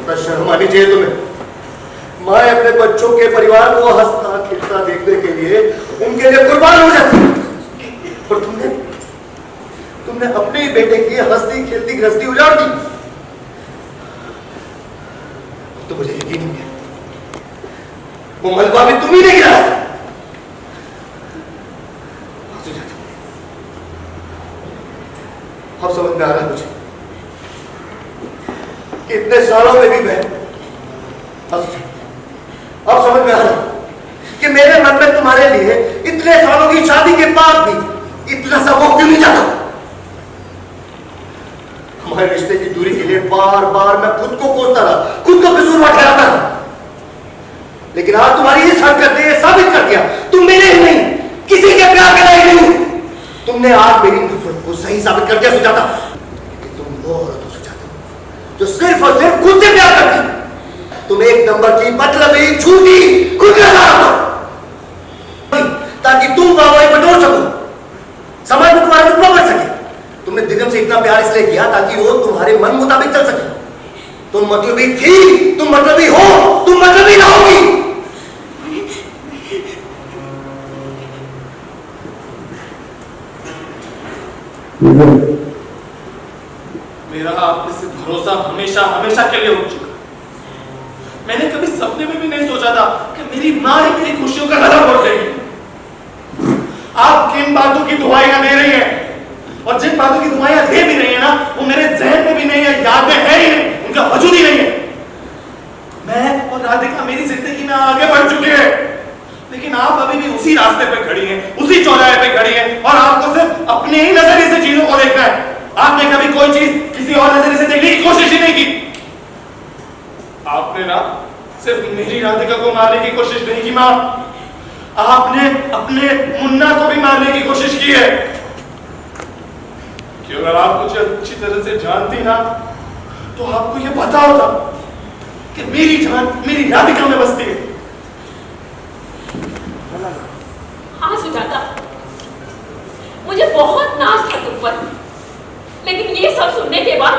थोड़ा शर्म आनी चाहिए तुम्हें। माँ अपने बच्चों के परिवार को हंसता खिलता देखने के लिए उनके लिए कुर्बान हो जाती है, और तुमने अपने ही बेटे की हंसती खेलती गृहस्थी उजाड़ दी। तो मुझे यकीन नहीं है वो मलबा भी तुम ही नहीं गिराया। अब समझ में आ रहा है मुझे कि इतने सालों में भी मैं अब समझ में आ रहा कि मेरे मन में तुम्हारे लिए इतने सालों की शादी के बाद भी इतना सा वो क्यों नहीं जाता। हमारे रिश्ते की दूरी के लिए बार बार मैं खुद को कोसता रहा, खुद को कसूरवार ठहराता रहा, लेकिन आज तुम्हारी इस हरकत ने यह साबित कर दिया तुम मेरे ही नहीं किसी के प्यार के लायक नहीं। तुमने आज मेरी नफरत को सही साबित कर दिया सुजाता, कि तुम वो औरत हो सुजाता जो सिर्फ और सिर्फ खुद से प्यार करती। तुम एक नंबर की मतलबी झूठी ताकि तुम वाहवाही बटोर सको, समाज में तुम्हारा रुतबा बढ़ सके। तुमने दिगम से इतना प्यार इसलिए किया ताकि वो तुम्हारे मन मुताबिक चल सके। तुम मतलबी थी, तुम मतलबी हो, तुम मतलबी ना होगी। मेरा आप से भरोसा हमेशा हमेशा के लिए उठ चुका। मैंने कभी सपने में भी नहीं सोचा था कि मेरी मां ही मेरी खुशियों का गला घोट देगी। आप किन बातों की दुआएं दे रही हैं, और जिन बातों की दुआएं दे भी रही है ना, वो मेरे जहन में भी नहीं है, याद में है ही नहीं, उनका वजूद ही नहीं है। मैं और राधिका मेरी जिंदगी में आगे बढ़ चुके हैं, लेकिन आप अभी भी उसी रास्ते पे खड़ी हैं, उसी चौराहे पे खड़ी हैं, और आपको सिर्फ अपने ही नजरिए से चीजों को देखना है। आपने कभी कोई चीज किसी और नजरिए से देखने की कोशिश ही नहीं की। आपने ना सिर्फ मेरी राधिका को मारने की कोशिश नहीं की मां, आपने अपने मुन्ना को भी मारने की कोशिश की है। कि अगर आप मुझे अच्छी तरह से जानती ना, तो आपको यह पता होता कि मेरी जान मेरी राधिका में बसती है। हाँ सुजाता, मुझे बहुत नाज था तुम पर, लेकिन ये सब सुनने के बाद